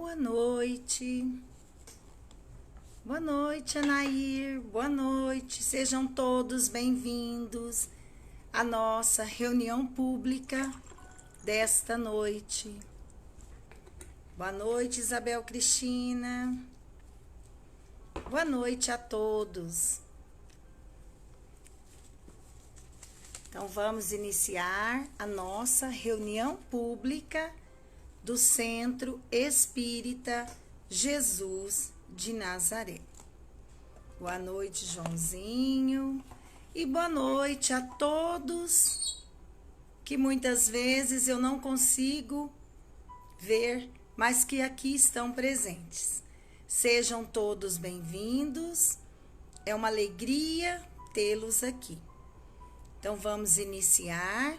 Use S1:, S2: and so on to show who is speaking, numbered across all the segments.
S1: Boa noite. Boa noite, Anair. Boa noite. Sejam todos bem-vindos à nossa reunião pública desta noite. Boa noite, Isabel Cristina. Boa noite a todos. Então, vamos iniciar a nossa reunião pública do Centro Espírita Jesus de Nazaré. Boa noite, Joãozinho. E boa noite a todos que muitas vezes eu não consigo ver, mas que aqui estão presentes. Sejam todos bem-vindos. É uma alegria tê-los aqui. Então, vamos iniciar.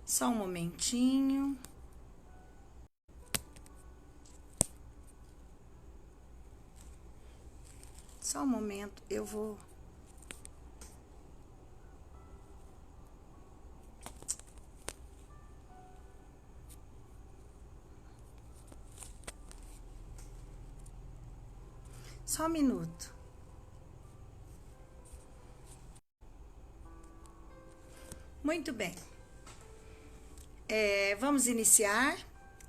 S1: Só um momentinho. Só um momento, eu vou... Só um minuto. Muito bem. Vamos iniciar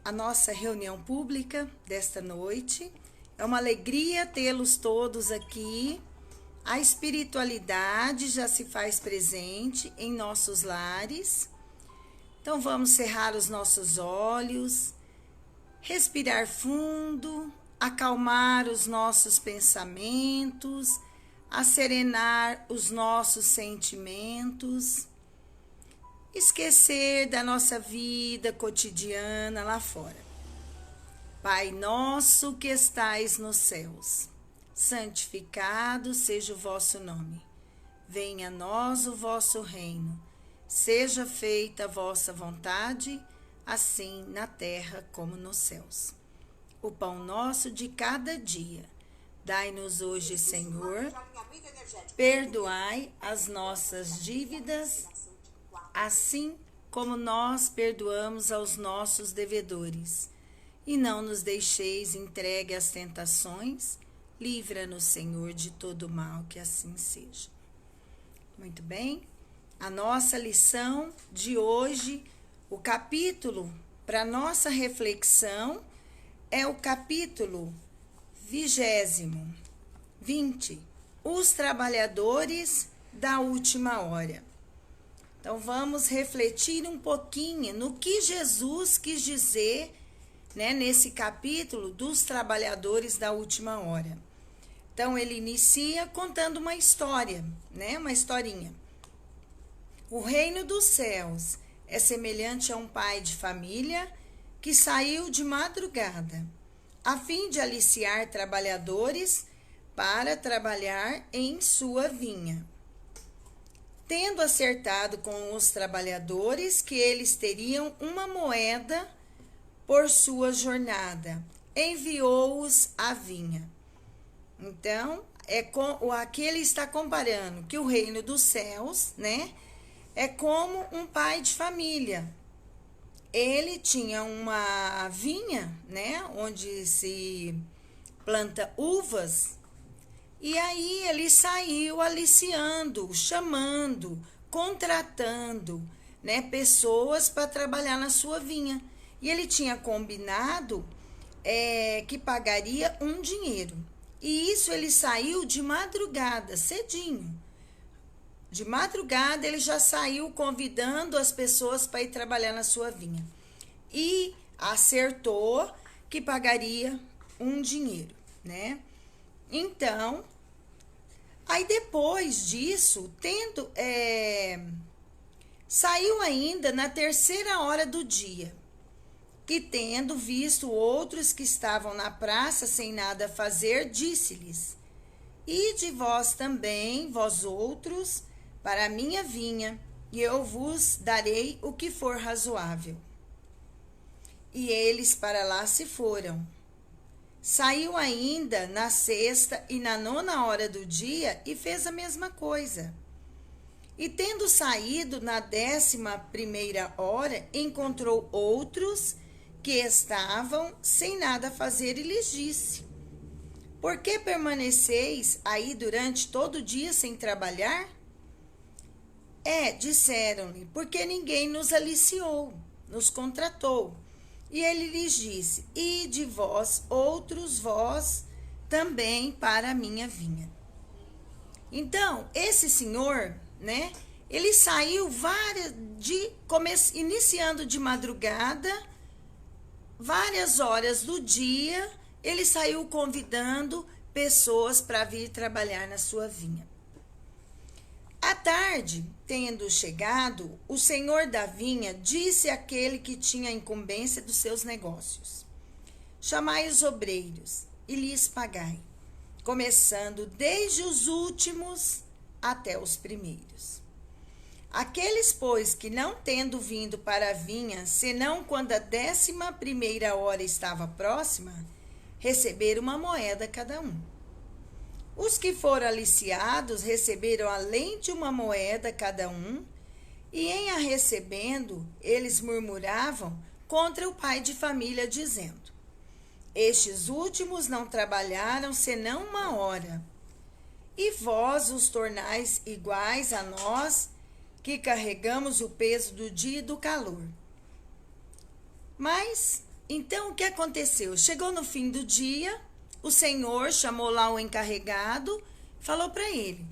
S1: a nossa reunião pública desta noite. É uma alegria tê-los todos aqui. A espiritualidade já se faz presente em nossos lares. Então, vamos cerrar os nossos olhos, respirar fundo, acalmar os nossos pensamentos, acerenar os nossos sentimentos, esquecer da nossa vida cotidiana lá fora. Pai nosso que estais nos céus, santificado seja o vosso nome. Venha a nós o vosso reino. Seja feita a vossa vontade, assim na terra como nos céus. O pão nosso de cada dia, dai-nos hoje, Senhor. Perdoai as nossas dívidas, assim como nós perdoamos aos nossos devedores. E não nos deixeis entregue às tentações, livra-nos, Senhor, de todo mal, que assim seja. Muito bem, a nossa lição de hoje, o capítulo para nossa reflexão é o capítulo 20, os trabalhadores da última hora. Então, vamos refletir um pouquinho no que Jesus quis dizer, nesse capítulo dos trabalhadores da última hora. Então, ele inicia contando uma história, uma historinha. O reino dos céus é semelhante a um pai de família que saiu de madrugada, a fim de aliciar trabalhadores para trabalhar em sua vinha. Tendo acertado com os trabalhadores que eles teriam uma moeda por sua jornada, enviou-os à vinha. Então, aqui ele está comparando que o reino dos céus, é como um pai de família. Ele tinha uma vinha, onde se planta uvas, e aí ele saiu aliciando, chamando, contratando, pessoas para trabalhar na sua vinha. E ele tinha combinado que pagaria um dinheiro. E isso ele saiu de madrugada, cedinho. De madrugada ele já saiu convidando as pessoas para ir trabalhar na sua vinha. E acertou que pagaria um dinheiro, Então, aí depois disso, saiu ainda na 3ª hora do dia. E tendo visto outros que estavam na praça sem nada a fazer, disse-lhes: Ide vós também, vós outros, para a minha vinha, e eu vos darei o que for razoável. E eles para lá se foram. Saiu ainda na 6ª e na 9ª hora do dia e fez a mesma coisa. E tendo saído na 11ª hora, encontrou outros que estavam sem nada fazer, e lhes disse: por que permaneceis aí durante todo o dia sem trabalhar? Disseram-lhe, porque ninguém nos aliciou, nos contratou. E ele lhes disse: ide vós também para a minha vinha. Então, esse senhor, né, ele saiu iniciando de madrugada, várias horas do dia, ele saiu convidando pessoas para vir trabalhar na sua vinha. À tarde, tendo chegado, o senhor da vinha disse àquele que tinha a incumbência dos seus negócios: chamai os obreiros e lhes pagai, começando desde os últimos até os primeiros. Aqueles, pois, que não tendo vindo para a vinha, senão quando a 11ª hora estava próxima, receberam uma moeda cada um. Os que foram aliciados receberam além de uma moeda cada um, e em a recebendo, eles murmuravam contra o pai de família, dizendo: estes últimos não trabalharam senão uma hora, e vós os tornais iguais a nós, que carregamos o peso do dia e do calor. Mas, então, o que aconteceu? Chegou no fim do dia, o senhor chamou lá o encarregado, falou para ele: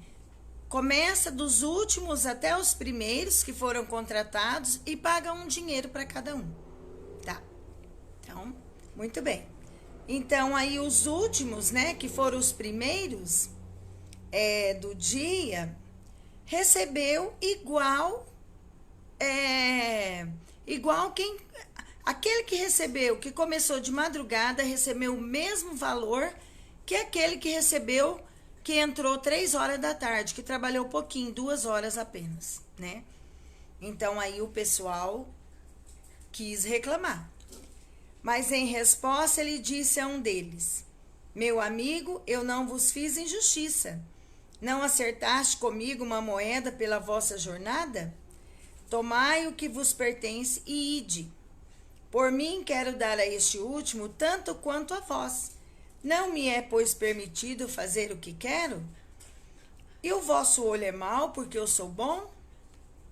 S1: começa dos últimos até os primeiros que foram contratados e paga um dinheiro para cada um. Tá, então, muito bem. Então, aí os últimos, né, que foram os primeiros do dia, recebeu igual aquele que recebeu, que começou de madrugada, recebeu o mesmo valor que aquele que recebeu, que entrou 3 horas da tarde, que trabalhou pouquinho, 2 horas apenas, né? Então, aí o pessoal quis reclamar. Mas em resposta, ele disse a um deles: meu amigo, eu não vos fiz injustiça. Não acertaste comigo uma moeda pela vossa jornada? Tomai o que vos pertence e ide. Por mim quero dar a este último tanto quanto a vós. Não me é, pois, permitido fazer o que quero? E o vosso olho é mau porque eu sou bom?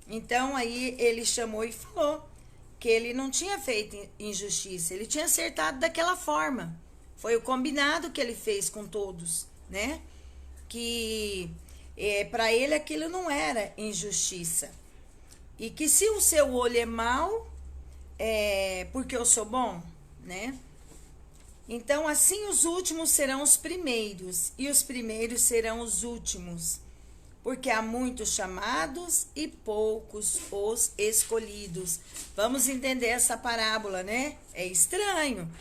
S1: Então aí ele chamou e falou que ele não tinha feito injustiça, ele tinha acertado daquela forma. Foi o combinado que ele fez com todos, né? Que para ele aquilo não era injustiça. E que se o seu olho é mau, porque eu sou bom, né? Então, assim os últimos serão os primeiros, e os primeiros serão os últimos. Porque há muitos chamados e poucos os escolhidos. Vamos entender essa parábola, né? É estranho.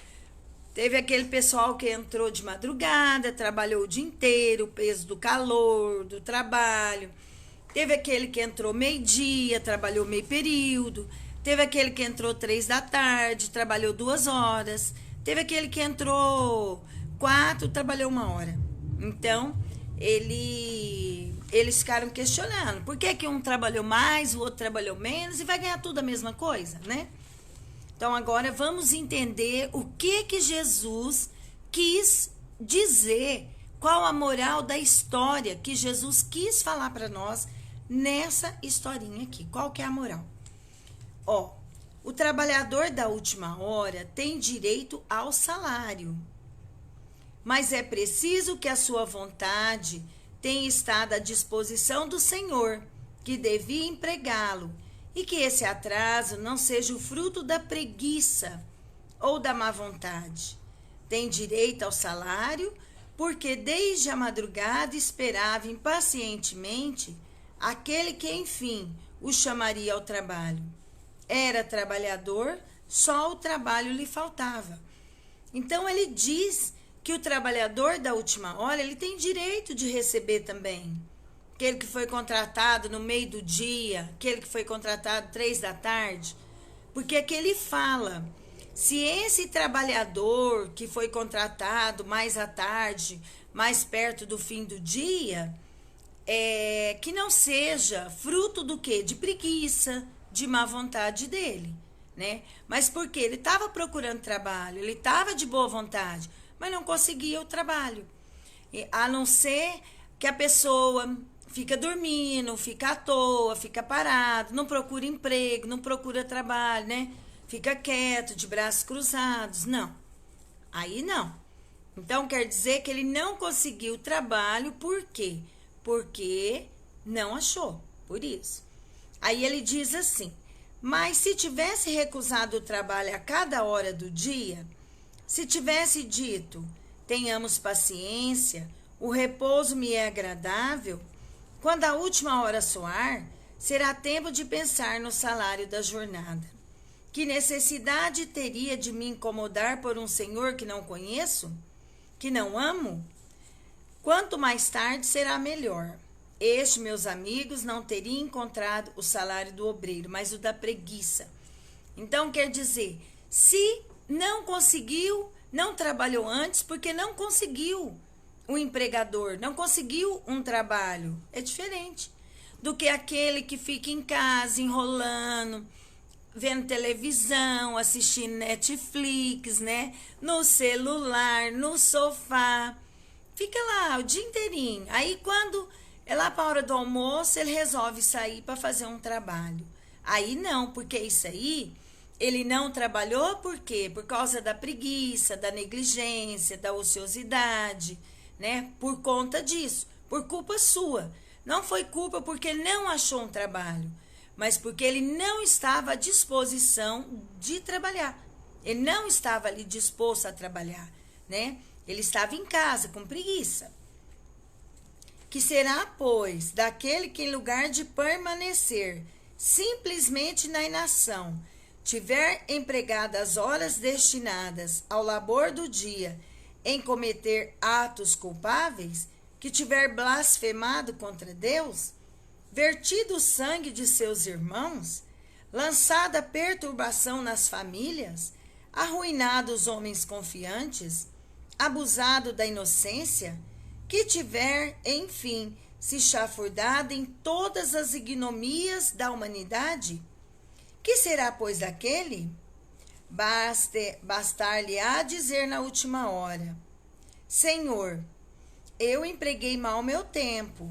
S1: Teve aquele pessoal que entrou de madrugada, trabalhou o dia inteiro, o peso do calor, do trabalho. Teve aquele que entrou meio-dia, trabalhou meio período. Teve aquele que entrou 3 da tarde, trabalhou 2 horas. Teve aquele que entrou 4, trabalhou 1 hora. Então, eles ficaram questionando. Por que um trabalhou mais, o outro trabalhou menos e vai ganhar tudo a mesma coisa, né? Então, agora vamos entender o que Jesus quis dizer, qual a moral da história que Jesus quis falar para nós nessa historinha aqui. Qual que é a moral? O trabalhador da última hora tem direito ao salário, mas é preciso que a sua vontade tenha estado à disposição do Senhor, que devia empregá-lo, e que esse atraso não seja o fruto da preguiça ou da má vontade. Tem direito ao salário, porque desde a madrugada esperava impacientemente aquele que, enfim, o chamaria ao trabalho. Era trabalhador, só o trabalho lhe faltava. Então, ele diz que o trabalhador da última hora, ele tem direito de receber também. Aquele que foi contratado no meio do dia, aquele que foi contratado 3 da tarde. Porque aqui ele fala, se esse trabalhador que foi contratado mais à tarde, mais perto do fim do dia, que não seja fruto do quê? De preguiça, de má vontade dele, né? Mas por quê? Ele estava procurando trabalho, ele estava de boa vontade, mas não conseguia o trabalho. A não ser que a pessoa fica dormindo, fica à toa, fica parado, não procura emprego, não procura trabalho, né? Fica quieto, de braços cruzados. Não. Aí não. Então quer dizer que ele não conseguiu trabalho, por quê? Porque não achou, por isso. Aí ele diz assim: mas se tivesse recusado o trabalho a cada hora do dia, se tivesse dito, tenhamos paciência, o repouso me é agradável, quando a última hora soar, será tempo de pensar no salário da jornada. Que necessidade teria de me incomodar por um senhor que não conheço, que não amo? Quanto mais tarde será melhor. Este, meus amigos, não teria encontrado o salário do obreiro, mas o da preguiça. Então, quer dizer, se não conseguiu, não trabalhou antes, porque não conseguiu um empregador, não conseguiu um trabalho. É diferente do que aquele que fica em casa, enrolando, vendo televisão, assistindo Netflix, né? No celular, no sofá. Fica lá o dia inteirinho. Aí, quando é lá para a hora do almoço, ele resolve sair para fazer um trabalho. Aí não, porque isso aí, ele não trabalhou por quê? Por causa da preguiça, da negligência, da ociosidade, né? Por conta disso, por culpa sua. Não foi culpa porque ele não achou um trabalho, mas porque ele não estava à disposição de trabalhar. Ele não estava ali disposto a trabalhar, né? Ele estava em casa com preguiça. Que será, pois, daquele que em lugar de permanecer simplesmente na inação, tiver empregado as horas destinadas ao labor do dia em cometer atos culpáveis, que tiver blasfemado contra Deus, vertido o sangue de seus irmãos, lançada perturbação nas famílias, arruinado os homens confiantes, abusado da inocência, que tiver, enfim, se chafurdado em todas as ignominias da humanidade? Que será, pois, daquele? Bastar-lhe-á dizer na última hora: Senhor, eu empreguei mal meu tempo.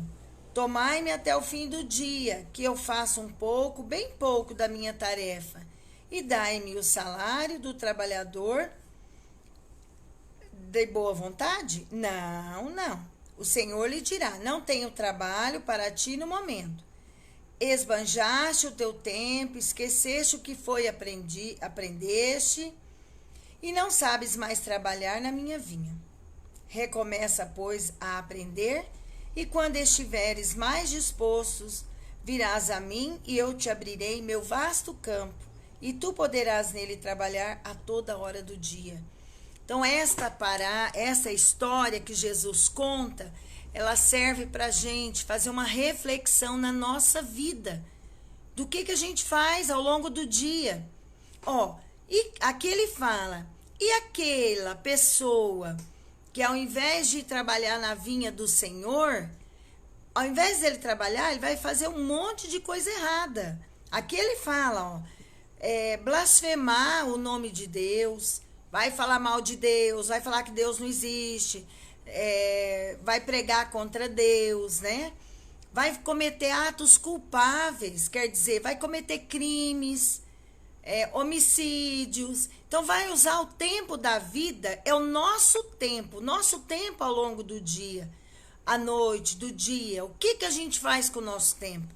S1: Tomai-me até o fim do dia, que eu faça um pouco, bem pouco da minha tarefa, e dai-me o salário do trabalhador de boa vontade? Não, não. O Senhor lhe dirá: não tenho trabalho para ti no momento. Esbanjaste o teu tempo, esqueceste o que foi aprendeste, e não sabes mais trabalhar na minha vinha. Recomeça, pois, a aprender, e quando estiveres mais dispostos, virás a mim, e eu te abrirei meu vasto campo, e tu poderás nele trabalhar a toda hora do dia. Então, essa história que Jesus conta, ela serve para a gente fazer uma reflexão na nossa vida. Do que a gente faz ao longo do dia. E aqui ele fala, e aquela pessoa que ao invés de trabalhar na vinha do Senhor, ao invés dele trabalhar, ele vai fazer um monte de coisa errada. Aqui ele fala, blasfemar o nome de Deus, vai falar mal de Deus, vai falar que Deus não existe, vai pregar contra Deus, né? Vai cometer atos culpáveis, quer dizer, vai cometer crimes, homicídios. Então, vai usar o tempo da vida, é o nosso tempo ao longo do dia, à noite, do dia. O que a gente faz com o nosso tempo?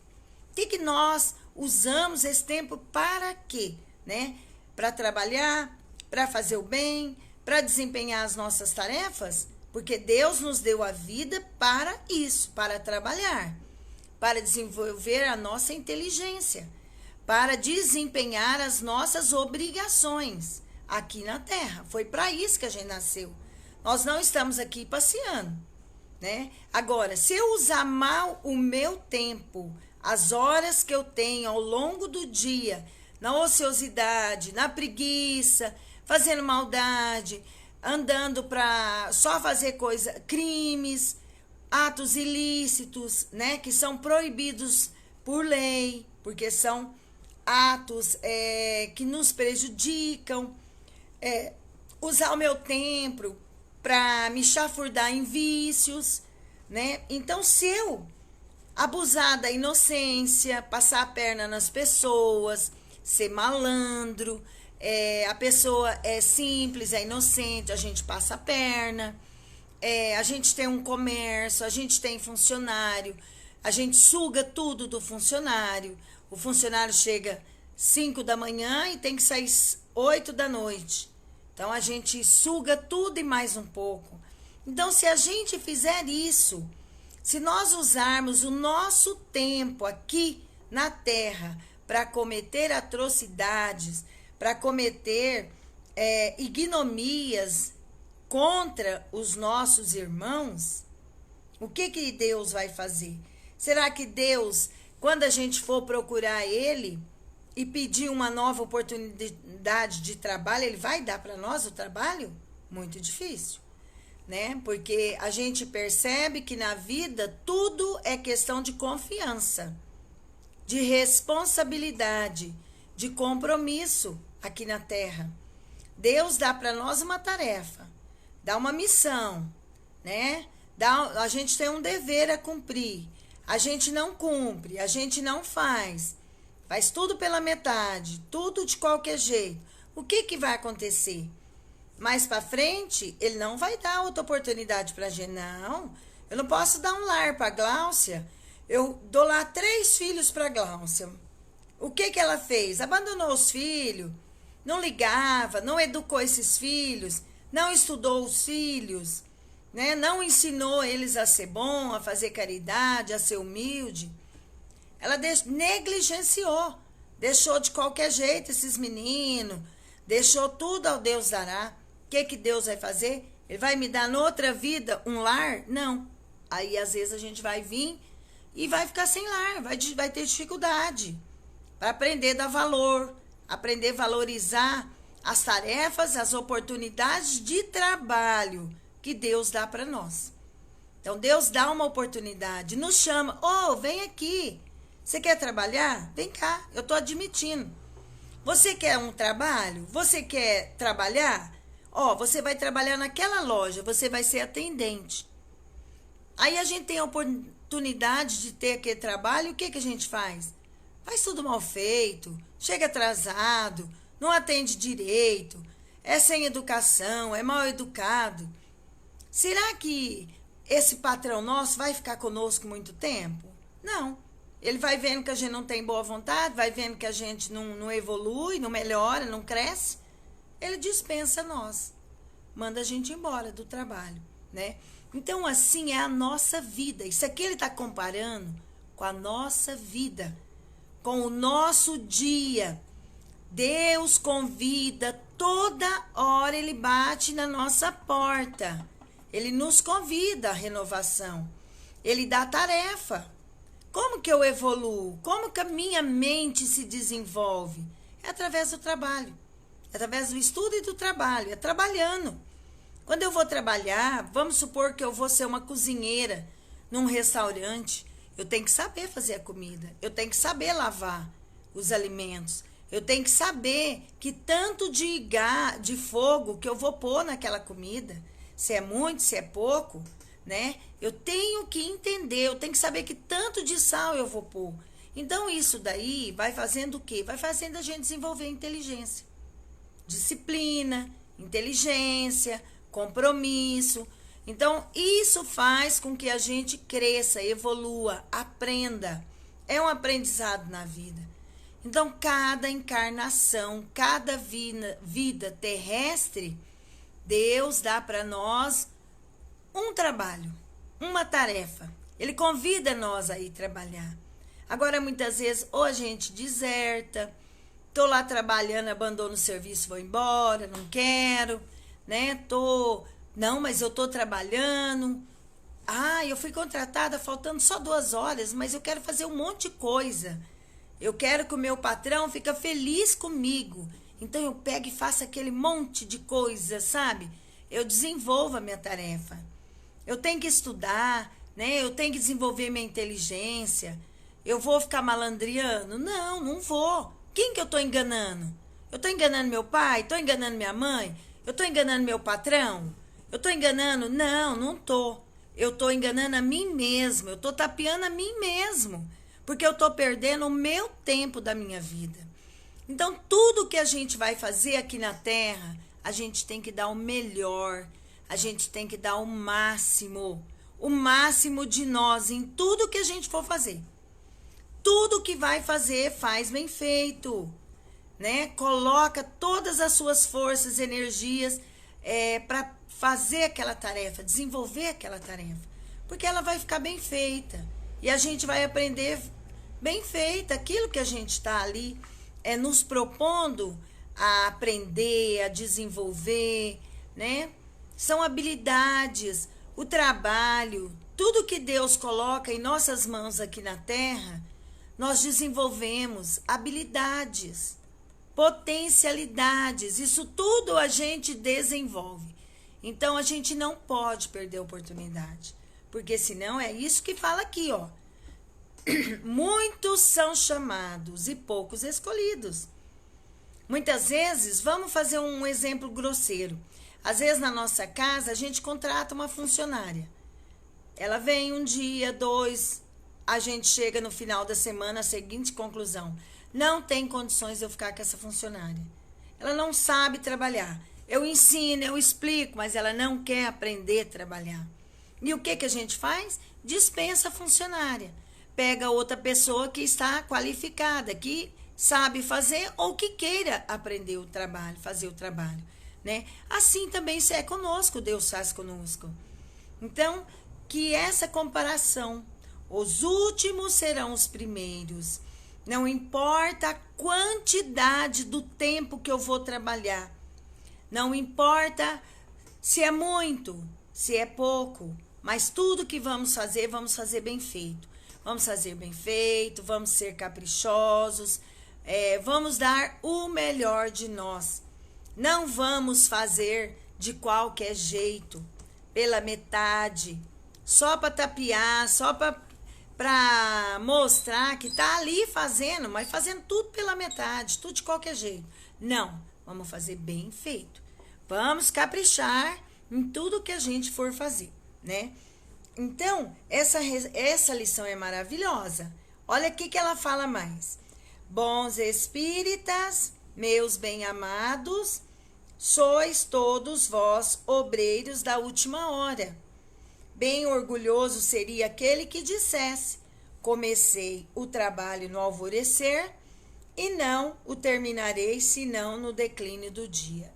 S1: O que nós usamos esse tempo para quê? Né? Para trabalhar, para fazer o bem, para desempenhar as nossas tarefas? Porque Deus nos deu a vida para isso, para trabalhar, para desenvolver a nossa inteligência, para desempenhar as nossas obrigações aqui na Terra. Foi para isso que a gente nasceu. Nós não estamos aqui passeando, né? Agora, se eu usar mal o meu tempo, as horas que eu tenho ao longo do dia, na ociosidade, na preguiça, fazendo maldade, andando para só fazer crimes, atos ilícitos, né, que são proibidos por lei, porque são atos que nos prejudicam, usar o meu tempo para me chafurdar em vícios, né? Então, se eu abusar da inocência, passar a perna nas pessoas, ser malandro, a pessoa é simples, é inocente, a gente passa a perna, a gente tem um comércio, a gente tem funcionário, a gente suga tudo do funcionário, o funcionário chega 5 da manhã e tem que sair 8 da noite. Então, a gente suga tudo e mais um pouco. Então, se a gente fizer isso, se nós usarmos o nosso tempo aqui na Terra para cometer atrocidades, para cometer ignomías contra os nossos irmãos, o que Deus vai fazer? Será que Deus, quando a gente for procurar Ele e pedir uma nova oportunidade de trabalho, Ele vai dar para nós o trabalho? Muito difícil, né? Porque a gente percebe que na vida tudo é questão de confiança, de responsabilidade, de compromisso aqui na Terra. Deus dá para nós uma tarefa, dá uma missão, né? A gente tem um dever a cumprir. A gente não cumpre, a gente não faz tudo pela metade, tudo de qualquer jeito. O que vai acontecer? Mais para frente, ele não vai dar outra oportunidade para a gente. Não, eu não posso dar um lar para a Gláucia. Eu dou lá 3 filhos para a Gláucia. O que ela fez? Abandonou os filhos, não ligava, não educou esses filhos, não estudou os filhos, né? Não ensinou eles a ser bom, a fazer caridade, a ser humilde. Ela negligenciou, deixou de qualquer jeito esses meninos, deixou tudo ao Deus dará. O que Deus vai fazer? Ele vai me dar noutra vida um lar? Não. Aí, às vezes, a gente vai vir e vai ficar sem lar, vai ter dificuldade para aprender a dar valor, aprender a valorizar as tarefas, as oportunidades de trabalho que Deus dá para nós. Então, Deus dá uma oportunidade, nos chama. Vem aqui. Você quer trabalhar? Vem cá, eu estou admitindo. Você quer um trabalho? Você quer trabalhar? Você vai trabalhar naquela loja, você vai ser atendente. Aí a gente tem a oportunidade de ter aquele trabalho, o que a gente faz? Faz tudo mal feito, chega atrasado, não atende direito, é sem educação, é mal educado. Será que esse patrão nosso vai ficar conosco muito tempo? Não. Ele vai vendo que a gente não tem boa vontade, vai vendo que a gente não evolui, não melhora, não cresce. Ele dispensa nós, manda a gente embora do trabalho, né? Então, assim é a nossa vida. Isso aqui ele está comparando com a nossa vida, com o nosso dia. Deus convida, toda hora ele bate na nossa porta. Ele nos convida à renovação. Ele dá tarefa. Como que eu evoluo? Como que a minha mente se desenvolve? É através do trabalho. É através do estudo e do trabalho. É trabalhando. Quando eu vou trabalhar, vamos supor que eu vou ser uma cozinheira num restaurante. Eu tenho que saber fazer a comida. Eu tenho que saber lavar os alimentos. Eu tenho que saber que tanto de fogo que eu vou pôr naquela comida. Se é muito, se é pouco, né? Eu tenho que entender, eu tenho que saber que tanto de sal eu vou pôr. Então, isso daí vai fazendo o quê? Vai fazendo a gente desenvolver inteligência. Disciplina, inteligência, compromisso. Então, isso faz com que a gente cresça, evolua, aprenda. É um aprendizado na vida. Então, cada encarnação, cada vida terrestre, Deus dá para nós um trabalho, uma tarefa. Ele convida nós a ir trabalhar. Agora, muitas vezes, ou a gente deserta, tô lá trabalhando, abandono o serviço, vou embora, não quero, né? Não, mas eu tô trabalhando. Eu fui contratada faltando só 2 horas, mas eu quero fazer um monte de coisa. Eu quero que o meu patrão fique feliz comigo. Então, eu pego e faço aquele monte de coisa, sabe? Eu desenvolvo a minha tarefa. Eu tenho que estudar, né? Eu tenho que desenvolver minha inteligência. Eu vou ficar malandreando? Não vou. Quem que eu estou enganando? Eu estou enganando meu pai? Estou enganando minha mãe? Eu estou enganando meu patrão? Eu estou enganando? Não, não estou. Eu estou enganando a mim mesmo. Eu estou tapeando a mim mesmo. Porque eu estou perdendo o meu tempo da minha vida. Então, tudo que a gente vai fazer aqui na Terra, a gente tem que dar o melhor. A gente tem que dar o máximo de nós em tudo que a gente for fazer. Tudo que vai fazer, faz bem feito, né? Coloca todas as suas forças, energias para fazer aquela tarefa, desenvolver aquela tarefa, porque ela vai ficar bem feita e a gente vai aprender bem feita aquilo que a gente está ali nos propondo a aprender, a desenvolver, né? São habilidades, o trabalho, tudo que Deus coloca em nossas mãos aqui na Terra. Nós desenvolvemos habilidades, potencialidades, isso tudo a gente desenvolve. Então, a gente não pode perder a oportunidade, porque senão é isso que fala aqui, ó. Muitos são chamados e poucos escolhidos. Muitas vezes, vamos fazer um exemplo grosseiro. Às vezes, na nossa casa, a gente contrata uma funcionária. Ela vem um dia, 2... A gente chega no final da semana à seguinte conclusão: não tem condições de eu ficar com essa funcionária. Ela não sabe trabalhar. Eu ensino, eu explico, mas ela não quer aprender a trabalhar. E o que a gente faz? Dispensa a funcionária. Pega outra pessoa que está qualificada, que sabe fazer ou que queira aprender o trabalho, fazer o trabalho, né? Assim também se é conosco, Deus faz conosco. Então, que essa comparação, os últimos serão os primeiros. Não importa a quantidade do tempo que eu vou trabalhar. Não importa se é muito, se é pouco. Mas tudo que vamos fazer bem feito. Vamos fazer bem feito, vamos ser caprichosos. Vamos dar o melhor de nós. Não vamos fazer de qualquer jeito, pela metade. Só para tapear, só para mostrar que tá ali fazendo, mas fazendo tudo pela metade, tudo de qualquer jeito. Não, vamos fazer bem feito. Vamos caprichar em tudo que a gente for fazer, né? Então, essa lição é maravilhosa. Olha aqui que ela fala mais. Bons espíritas, meus bem-amados, sois todos vós obreiros da última hora. Bem orgulhoso seria aquele que dissesse: comecei o trabalho no alvorecer e não o terminarei senão no declínio do dia.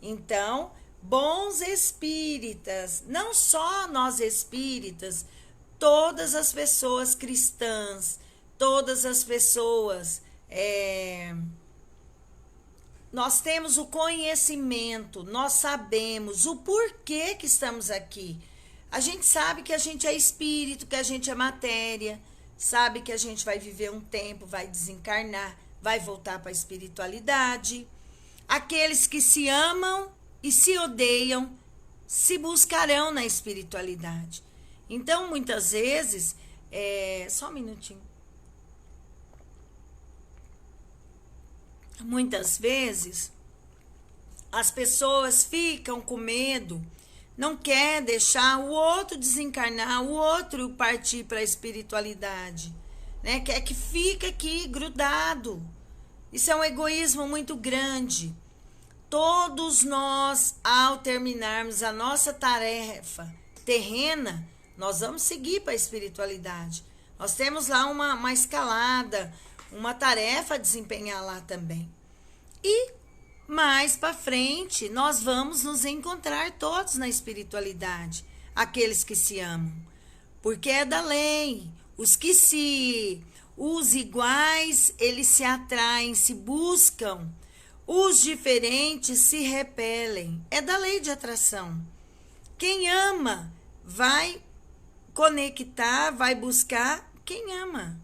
S1: Então, bons espíritas, não só nós espíritas, todas as pessoas cristãs, todas as pessoas, nós temos o conhecimento, nós sabemos o porquê que estamos aqui. A gente sabe que a gente é espírito, que a gente é matéria, sabe que a gente vai viver um tempo, vai desencarnar, vai voltar para a espiritualidade. Aqueles que se amam e se odeiam se buscarão na espiritualidade. Então, muitas vezes, só um minutinho. Muitas vezes, as pessoas ficam com medo, não quer deixar o outro desencarnar, o outro partir para a espiritualidade, né? Quer que fique aqui grudado. Isso é um egoísmo muito grande. Todos nós, ao terminarmos a nossa tarefa terrena, nós vamos seguir para a espiritualidade. Nós temos lá uma escalada, uma tarefa a desempenhar lá também. E mais para frente, nós vamos nos encontrar todos na espiritualidade, aqueles que se amam, porque é da lei. Os iguais, eles se atraem, se buscam, os diferentes se repelem. É da lei de atração. Quem ama vai conectar, vai buscar quem ama.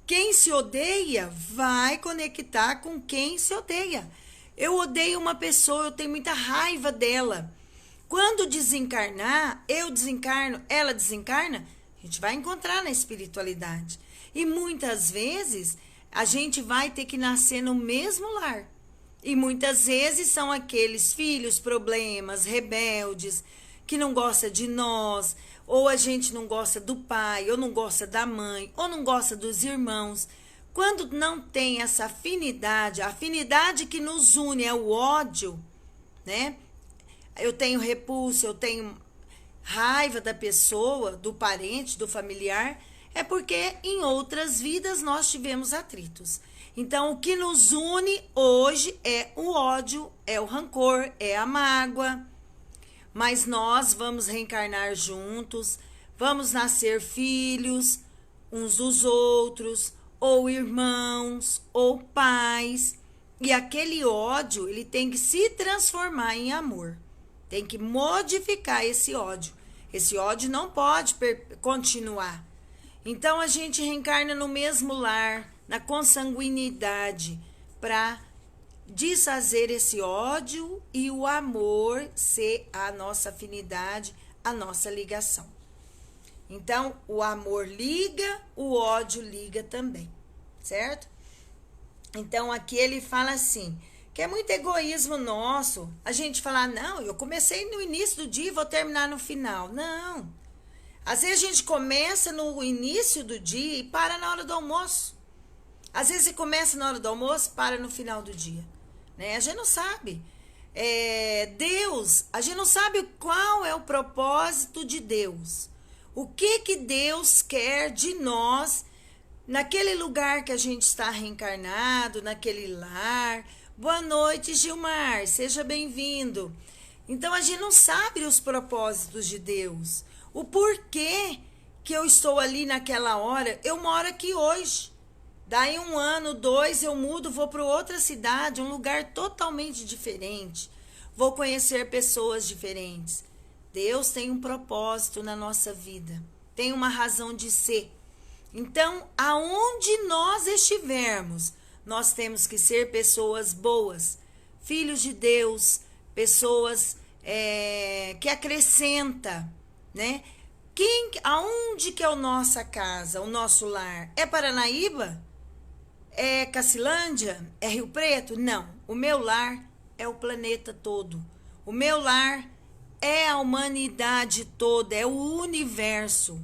S1: Quem se odeia vai conectar com quem se odeia. Eu odeio uma pessoa, eu tenho muita raiva dela. Quando desencarnar, eu desencarno, ela desencarna, a gente vai encontrar na espiritualidade. E muitas vezes a gente vai ter que nascer no mesmo lar. E muitas vezes são aqueles filhos, problemas, rebeldes, que não gosta de nós, ou a gente não gosta do pai, ou não gosta da mãe, ou não gosta dos irmãos. Quando não tem essa afinidade, a afinidade que nos une é o ódio, né? Eu tenho repulso, eu tenho raiva da pessoa, do parente, do familiar, é porque em outras vidas nós tivemos atritos. Então, o que nos une hoje é o ódio, é o rancor, é a mágoa. Mas nós vamos reencarnar juntos, vamos nascer filhos uns dos outros, ou irmãos, ou pais. E aquele ódio, ele tem que se transformar em amor. Tem que modificar esse ódio. Esse ódio não pode continuar. Então, a gente reencarna no mesmo lar, na consanguinidade, para desfazer esse ódio e o amor ser a nossa afinidade, a nossa ligação. Então, o amor liga, o ódio liga também, certo? Então, aqui ele fala assim, que é muito egoísmo nosso, a gente falar, não, eu comecei no início do dia e vou terminar no final. Não. Às vezes a gente começa no início do dia e para na hora do almoço. Às vezes você começa na hora do almoço e para no final do dia. Né? A gente não sabe. Deus, a gente não sabe qual é o propósito de Deus. O que Deus quer de nós naquele lugar que a gente está reencarnado, naquele lar. Boa noite, Gilmar, seja bem-vindo. Então, a gente não sabe os propósitos de Deus. O porquê que eu estou ali naquela hora. Eu moro aqui hoje. Daí 1 ano, 2, eu mudo, vou para outra cidade, um lugar totalmente diferente. Vou conhecer pessoas diferentes. Deus tem um propósito na nossa vida. Tem uma razão de ser. Então, aonde nós estivermos, nós temos que ser pessoas boas, filhos de Deus, pessoas que acrescentam, né? Aonde que é a nossa casa, o nosso lar? É Paranaíba? É Cacilândia? É Rio Preto? Não. O meu lar é o planeta todo. O meu lar é a humanidade toda, é o universo.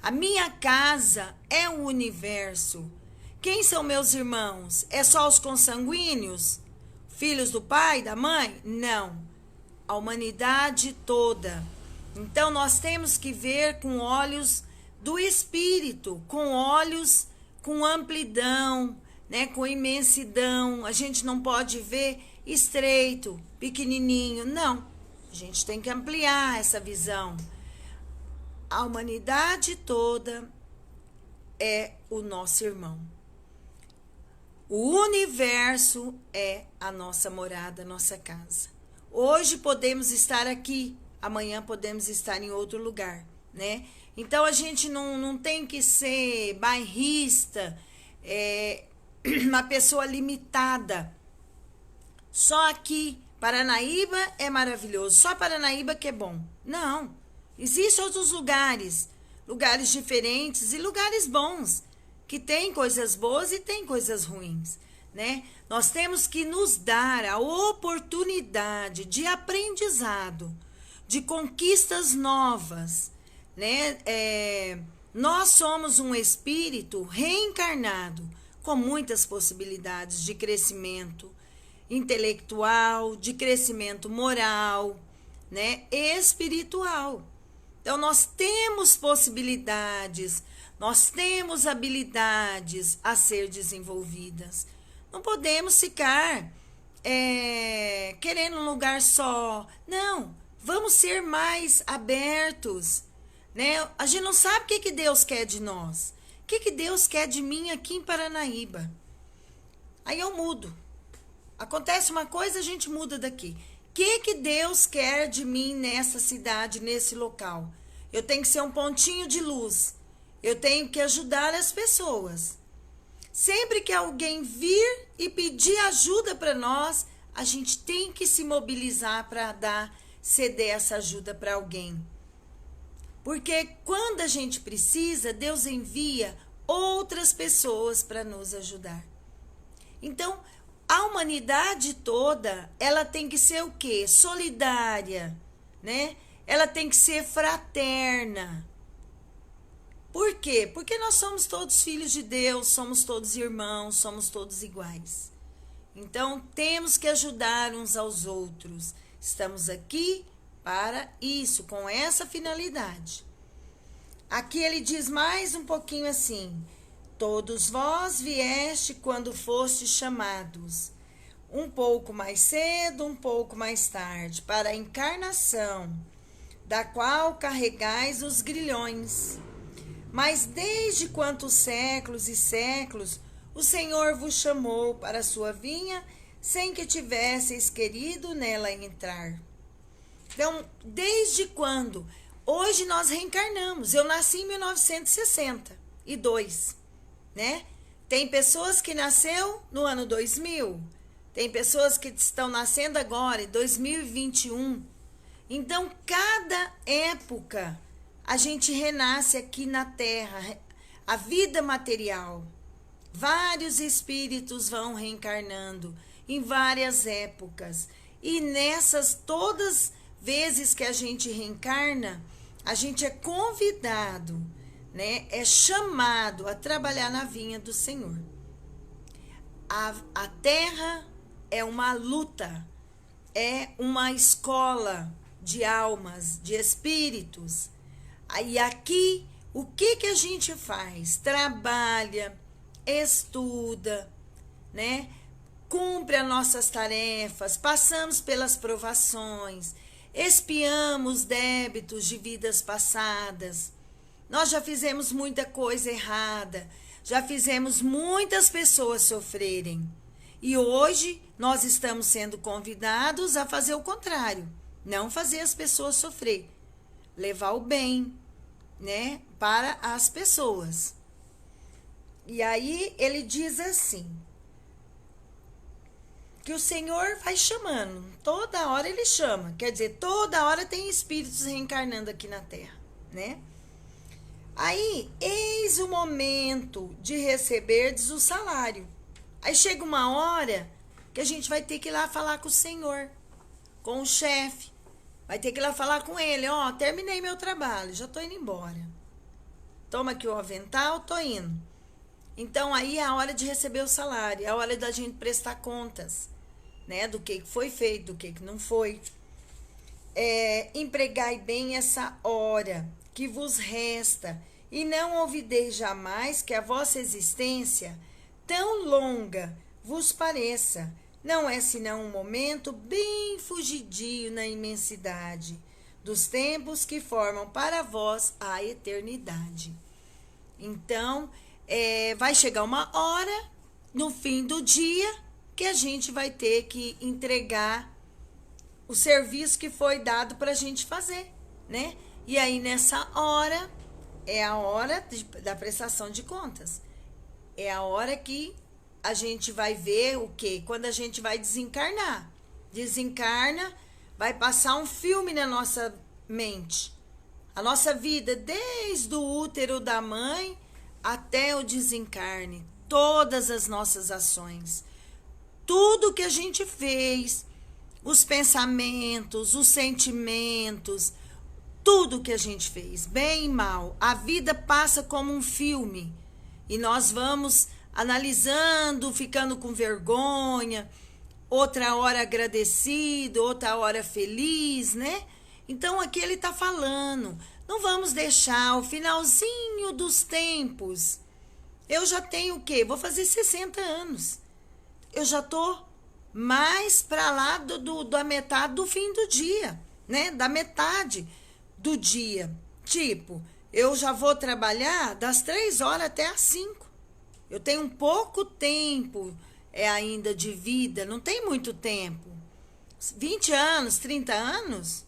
S1: A minha casa é o universo. Quem são meus irmãos? É só os consanguíneos? Filhos do pai, da mãe? Não. A humanidade toda. Então, nós temos que ver com olhos do espírito, com olhos com amplidão, né, com imensidão. A gente não pode ver estreito, pequenininho. Não. A gente tem que ampliar essa visão. A humanidade toda é o nosso irmão. O universo é a nossa morada, a nossa casa. Hoje podemos estar aqui, amanhã podemos estar em outro lugar, né? Então, a gente não tem que ser bairrista, uma pessoa limitada. Só aqui, Paranaíba é maravilhoso, só Paranaíba que é bom. Não, existem outros lugares, lugares diferentes e lugares bons, que tem coisas boas e tem coisas ruins, né? Nós temos que nos dar a oportunidade de aprendizado, de conquistas novas, né? Nós somos um espírito reencarnado com muitas possibilidades de crescimento intelectual, de crescimento moral, né? Espiritual. Então, nós temos possibilidades, nós temos habilidades a ser desenvolvidas. Não podemos ficar querendo um lugar só. Não, vamos ser mais abertos, né? A gente não sabe o que Deus quer de nós. O que Deus quer de mim aqui em Paranaíba? Aí eu mudo. Acontece uma coisa, a gente muda daqui. O que Deus quer de mim nessa cidade, nesse local? Eu tenho que ser um pontinho de luz. Eu tenho que ajudar as pessoas. Sempre que alguém vir e pedir ajuda para nós, a gente tem que se mobilizar para ceder essa ajuda para alguém. Porque quando a gente precisa, Deus envia outras pessoas para nos ajudar. Então, a humanidade toda, ela tem que ser o quê? Solidária, né? Ela tem que ser fraterna. Por quê? Porque nós somos todos filhos de Deus, somos todos irmãos, somos todos iguais. Então, temos que ajudar uns aos outros. Estamos aqui para isso, com essa finalidade. Aqui ele diz mais um pouquinho assim: todos vós vieste quando fostes chamados, um pouco mais cedo, um pouco mais tarde, para a encarnação, da qual carregais os grilhões. Mas desde quantos séculos e séculos o Senhor vos chamou para a sua vinha, sem que tivesseis querido nela entrar. Então, desde quando? Hoje nós reencarnamos. Eu nasci em 1962, né? Tem pessoas que nasceu no ano 2000, tem pessoas que estão nascendo agora, em 2021. Então, cada época, a gente renasce aqui na Terra, a vida material. Vários espíritos vão reencarnando em várias épocas. E nessas todas vezes que a gente reencarna, a gente é convidado, né? É chamado a trabalhar na vinha do Senhor. A Terra é uma luta, é uma escola de almas, de espíritos. Aí aqui, o que a gente faz? Trabalha, estuda, né? Cumpre as nossas tarefas, passamos pelas provações, expiamos débitos de vidas passadas. Nós já fizemos muita coisa errada, já fizemos muitas pessoas sofrerem. E hoje nós estamos sendo convidados a fazer o contrário, não fazer as pessoas sofrer, levar o bem, né, para as pessoas. E aí ele diz assim, que o Senhor vai chamando, toda hora ele chama, quer dizer, toda hora tem espíritos reencarnando aqui na Terra, né? Aí, eis o momento de receberdes o salário. Aí chega uma hora que a gente vai ter que ir lá falar com o Senhor, com o chefe, vai ter que ir lá falar com ele, ó, terminei meu trabalho, já tô indo embora. Toma aqui o avental, tô indo. Então, aí é a hora de receber o salário, é a hora da gente prestar contas, né? Do que foi feito, do que não foi. Empregai bem essa hora que vos resta, e não olvideis jamais que a vossa existência, tão longa vos pareça, não é senão um momento bem fugidio na imensidade dos tempos que formam para vós a eternidade. Então, vai chegar uma hora, no fim do dia, que a gente vai ter que entregar o serviço que foi dado para a gente fazer, né? E aí, nessa hora, é a hora da prestação de contas. É a hora que a gente vai ver o quê? Quando a gente vai desencarnar. Desencarna, vai passar um filme na nossa mente. A nossa vida, desde o útero da mãe até o desencarne. Todas as nossas ações. Tudo que a gente fez, os pensamentos, os sentimentos, tudo que a gente fez, bem e mal. A vida passa como um filme e nós vamos analisando, ficando com vergonha, outra hora agradecido, outra hora feliz, né? Então aqui ele está falando, não vamos deixar o finalzinho dos tempos. Eu já tenho o quê? Vou fazer 60 anos. Eu já tô mais para lá da metade do fim do dia, né? Da metade do dia. Tipo, eu já vou trabalhar das 3 horas até as 5. Eu tenho um pouco tempo ainda de vida, não tem muito tempo. 20 anos, 30 anos,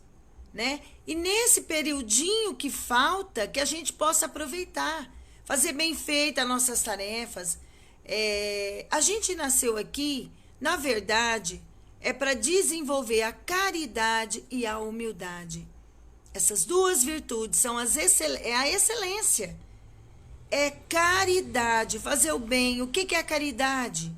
S1: né? E nesse periodinho que falta, que a gente possa aproveitar, fazer bem feita as nossas tarefas. A gente nasceu aqui, na verdade, é para desenvolver a caridade e a humildade. Essas duas virtudes são a excelência. é caridade, fazer o bem. O que é a caridade?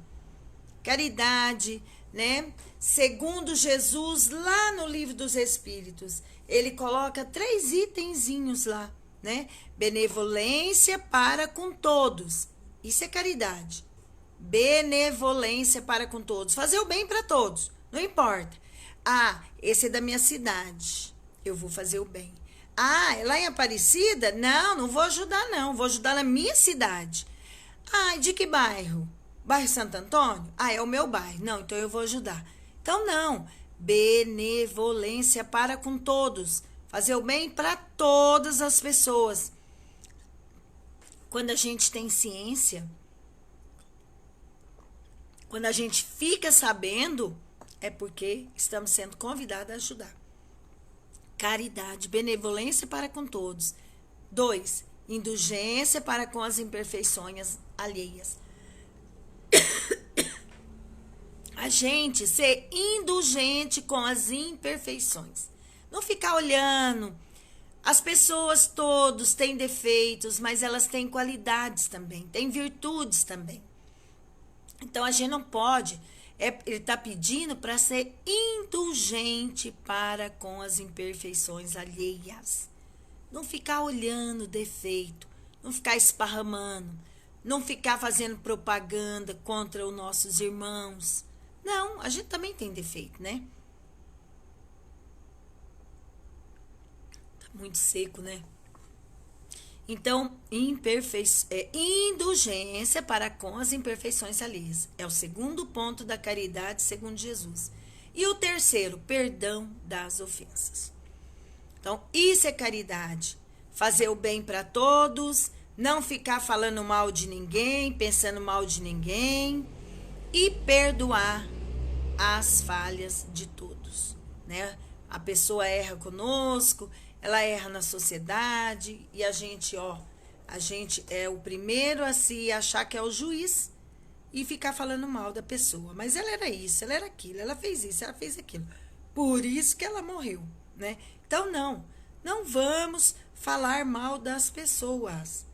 S1: Caridade, né? Segundo Jesus, lá no Livro dos Espíritos, ele coloca 3 itenzinhos lá, né? Benevolência para com todos. Isso é caridade. Benevolência para com todos. Fazer o bem para todos, não importa. Ah, esse é da minha cidade. Eu vou fazer o bem. Ah, é lá em Aparecida? Não, não vou ajudar não. Vou ajudar na minha cidade. Ah, de que bairro? Bairro Santo Antônio? Ah, é o meu bairro. Não, então eu vou ajudar. Então, não. Benevolência para com todos. Fazer o bem para todas as pessoas. Quando a gente tem ciência, quando a gente fica sabendo, é porque estamos sendo convidados a ajudar. Caridade, benevolência para com todos. 2, indulgência para com as imperfeições alheias. A gente ser indulgente com as imperfeições. Não ficar olhando. As pessoas todos têm defeitos, mas elas têm qualidades também, têm virtudes também. Então, a gente não pode, ele está pedindo para ser indulgente para com as imperfeições alheias. Não ficar olhando defeito, não ficar esparramando, não ficar fazendo propaganda contra os nossos irmãos. Não, a gente também tem defeito, né? Tá muito seco, né? Então, indulgência para com as imperfeições alheias. É o segundo ponto da caridade, segundo Jesus. E o terceiro, perdão das ofensas. Então, isso é caridade. Fazer o bem para todos, não ficar falando mal de ninguém, pensando mal de ninguém, e perdoar as falhas de todos, né? A pessoa erra conosco, ela erra na sociedade, e a gente é o primeiro a se achar que é o juiz e ficar falando mal da pessoa. Mas ela era isso, ela era aquilo, ela fez isso, ela fez aquilo. Por isso que ela morreu, né? Então, não vamos falar mal das pessoas.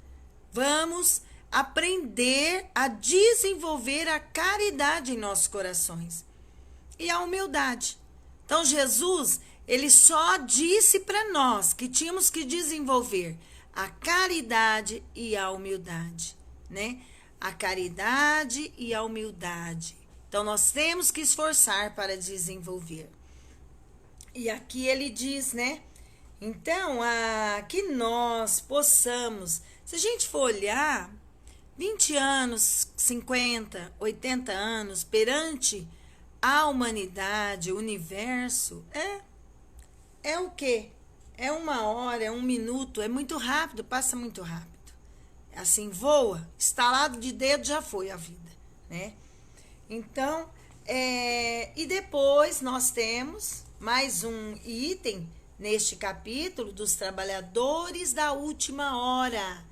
S1: Vamos aprender a desenvolver a caridade em nossos corações e a humildade. Então, Jesus, ele só disse para nós que tínhamos que desenvolver a caridade e a humildade, né? A caridade e a humildade. Então, nós temos que esforçar para desenvolver. E aqui ele diz, né? Então, que nós possamos, se a gente for olhar, 20 anos, 50, 80 anos, perante a humanidade, o universo, é o quê? É 1 hora, é 1 minuto, é muito rápido, passa muito rápido. Assim, voa, estalado de dedo já foi a vida, né? Então, e depois nós temos mais um item neste capítulo dos trabalhadores da última hora.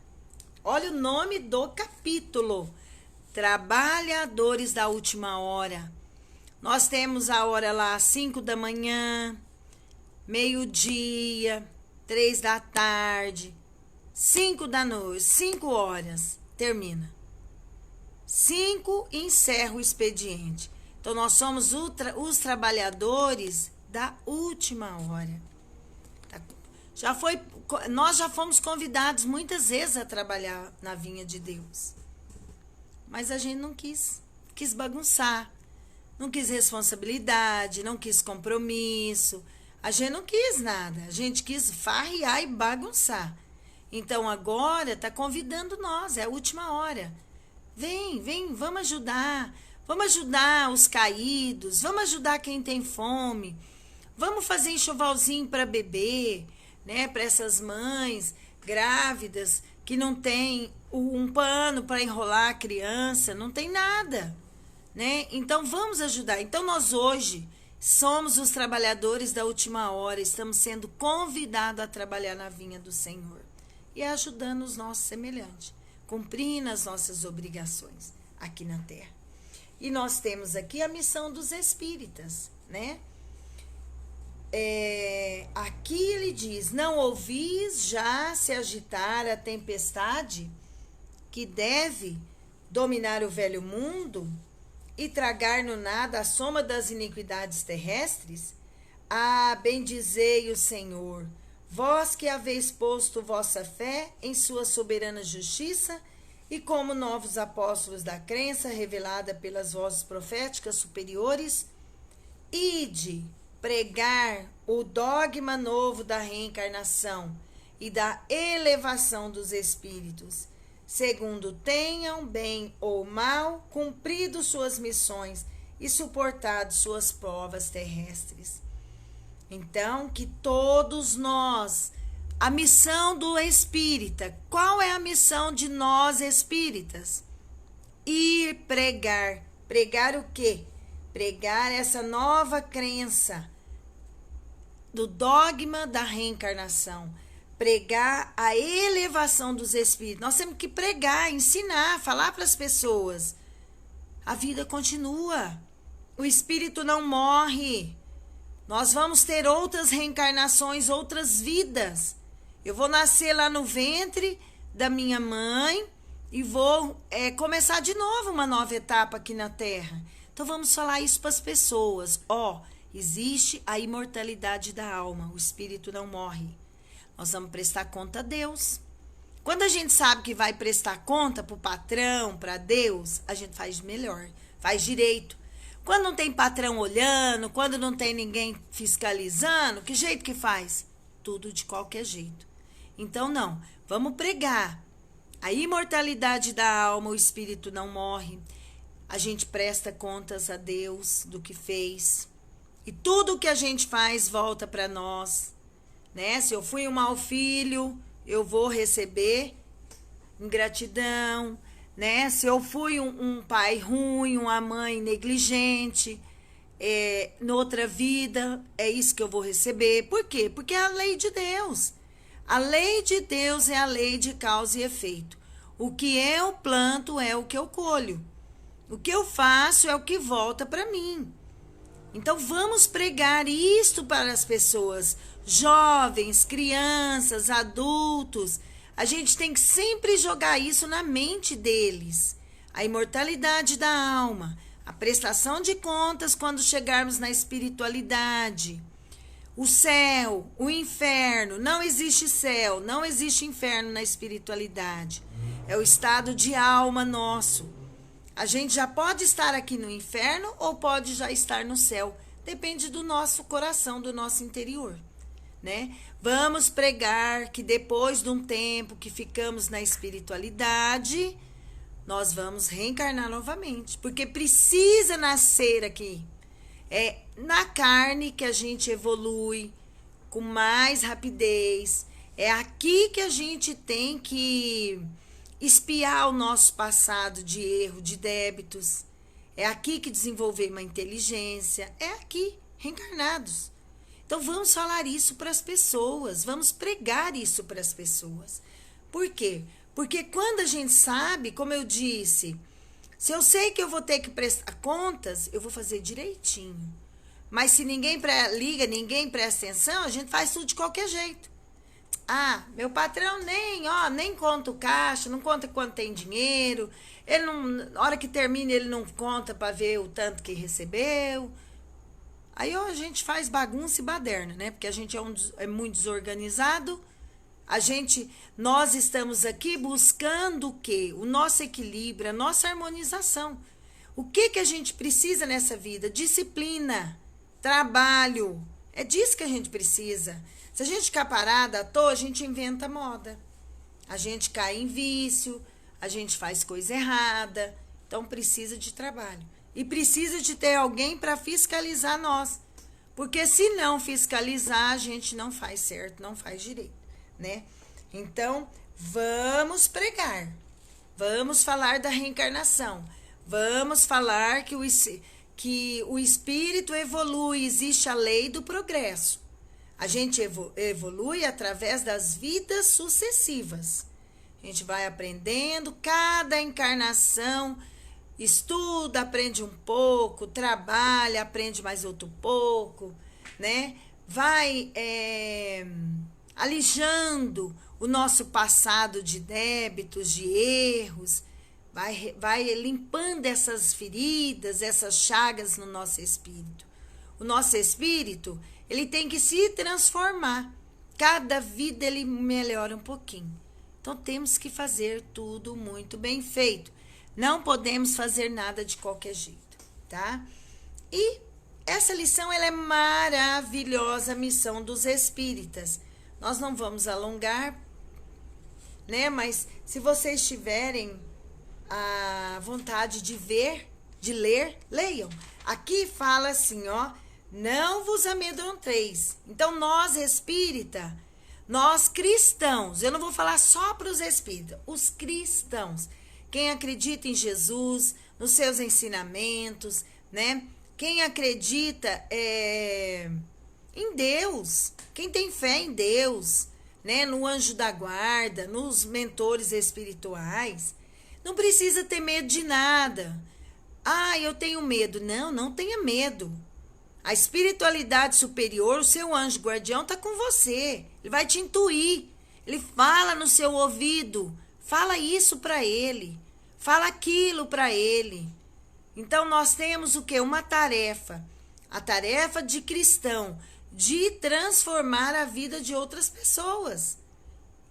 S1: Olha o nome do capítulo, trabalhadores da última hora. Nós temos a hora lá 5 da manhã, meio-dia, 3 da tarde, 5 da noite, 5 horas, termina. 5, encerra o expediente. Então, nós somos os trabalhadores da última hora. Nós já fomos convidados muitas vezes a trabalhar na vinha de Deus. Mas a gente não quis bagunçar. Não quis responsabilidade, não quis compromisso. A gente não quis nada. A gente quis farrear e bagunçar. Então, agora está convidando nós, é a última hora. Vem, vamos ajudar. Vamos ajudar os caídos, vamos ajudar quem tem fome. Vamos fazer enxovalzinho para beber, né? Para essas mães grávidas que não tem um pano para enrolar a criança, não tem nada, né? Então, vamos ajudar. Então, nós hoje somos os trabalhadores da última hora, estamos sendo convidados a trabalhar na vinha do Senhor e ajudando os nossos semelhantes, cumprindo as nossas obrigações aqui na terra. E nós temos aqui a missão dos espíritas, né? Aqui ele diz, não ouvis já se agitar a tempestade? que deve dominar o velho mundo e tragar no nada a soma das iniquidades terrestres? Ah, bendizei o Senhor, vós que haveis posto vossa fé em sua soberana justiça e como novos apóstolos da crença revelada pelas vozes proféticas superiores, ide pregar o dogma novo da reencarnação e da elevação dos espíritos, segundo tenham, bem ou mal, cumprido suas missões e suportado suas provas terrestres. Então, que todos nós, a missão do espírita, qual é a missão de nós espíritas? Ir pregar. Pregar o quê? Pregar essa nova crença do dogma da reencarnação. Pregar a elevação dos espíritos. Nós temos que pregar, ensinar, falar para as pessoas. A vida continua. O espírito não morre. Nós vamos ter outras reencarnações, outras vidas. Eu vou nascer lá no ventre da minha mãe e vou começar de novo uma nova etapa aqui na Terra. Então vamos falar isso para as pessoas. Existe a imortalidade da alma, o espírito não morre. Nós vamos prestar conta a Deus. Quando a gente sabe que vai prestar conta para o patrão, para Deus, a gente faz melhor, faz direito. Quando não tem patrão olhando, quando não tem ninguém fiscalizando, que jeito que faz? Tudo de qualquer jeito. Então, não, vamos pregar. A imortalidade da alma, o espírito não morre. A gente presta contas a Deus do que fez. E tudo que a gente faz volta para nós. Né? Se eu fui um mau filho, eu vou receber ingratidão. Né? Se eu fui um pai ruim, uma mãe negligente, noutra vida, é isso que eu vou receber. Por quê? Porque é a lei de Deus. A lei de Deus é a lei de causa e efeito. O que eu planto é o que eu colho. O que eu faço é o que volta para mim. Então vamos pregar isto para as pessoas, jovens, crianças, adultos. A gente tem que sempre jogar isso na mente deles. A imortalidade da alma, a prestação de contas quando chegarmos na espiritualidade. O céu, o inferno, não existe céu, não existe inferno na espiritualidade. É o estado de alma nosso. A gente já pode estar aqui no inferno ou pode já estar no céu. Depende do nosso coração, do nosso interior, né? Vamos pregar que depois de um tempo que ficamos na espiritualidade, nós vamos reencarnar novamente. Porque precisa nascer aqui. É na carne que a gente evolui com mais rapidez. É aqui que a gente tem que espiar o nosso passado de erro, de débitos. É aqui que desenvolver uma inteligência. É aqui, reencarnados. Então vamos falar isso para as pessoas. Vamos pregar isso para as pessoas. Por quê? Porque quando a gente sabe, como eu disse, se eu sei que eu vou ter que prestar contas, eu vou fazer direitinho. Mas se ninguém liga, ninguém presta atenção, a gente faz tudo de qualquer jeito. Meu patrão nem conta o caixa, não conta quanto tem dinheiro. Ele não, na hora que termina, ele não conta para ver o tanto que recebeu. Aí a gente faz bagunça e baderna, né? Porque a gente é muito desorganizado. Nós estamos aqui buscando o quê? O nosso equilíbrio, a nossa harmonização. O que a gente precisa nessa vida? Disciplina, trabalho. É disso que a gente precisa. Se a gente ficar parada à toa, a gente inventa moda. A gente cai em vício, a gente faz coisa errada. Então precisa de trabalho. E precisa de ter alguém para fiscalizar nós. Porque se não fiscalizar, a gente não faz certo, não faz direito, né? Então, vamos pregar. Vamos falar da reencarnação. Vamos falar que o espírito evolui, existe a lei do progresso. A gente evolui através das vidas sucessivas. A gente vai aprendendo, cada encarnação estuda, aprende um pouco, trabalha, aprende mais outro pouco, né? Vai alijando o nosso passado de débitos, de erros, vai limpando essas feridas, essas chagas no nosso espírito. O nosso espírito, ele tem que se transformar. Cada vida ele melhora um pouquinho. Então temos que fazer tudo muito bem feito. Não podemos fazer nada de qualquer jeito, tá? E essa lição ela é maravilhosa, a missão dos espíritas. Nós não vamos alongar, né? Mas se vocês tiverem a vontade de ver, de ler, leiam. Aqui fala assim, ó, não vos amedronteis. Então nós espírita, nós cristãos, eu não vou falar só para os espíritas, os cristãos, quem acredita em Jesus, nos seus ensinamentos, né? Quem acredita em Deus, quem tem fé em Deus, né? No anjo da guarda, nos mentores espirituais, não precisa ter medo de nada. Ah, eu tenho medo. Não, não tenha medo. A espiritualidade superior, o seu anjo guardião está com você. Ele vai te intuir. Ele fala no seu ouvido. Fala isso para ele. Fala aquilo para ele. Então, nós temos o quê? Uma tarefa. A tarefa de cristão, de transformar a vida de outras pessoas.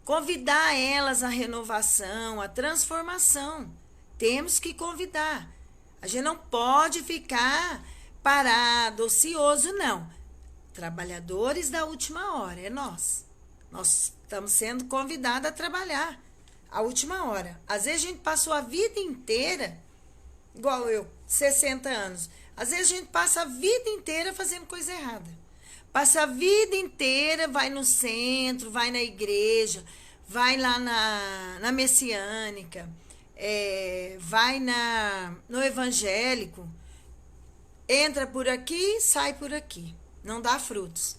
S1: Convidar elas à renovação, à transformação. Temos que convidar. A gente não pode ficar parado, ocioso, não. Trabalhadores da última hora, é nós. Nós estamos sendo convidados a trabalhar a última hora. Às vezes a gente passou a vida inteira, igual eu, 60 anos. Às vezes a gente passa a vida inteira fazendo coisa errada. Passa a vida inteira, vai no centro, vai na igreja, vai lá na messiânica, vai no evangélico, entra por aqui, sai por aqui. Não dá frutos.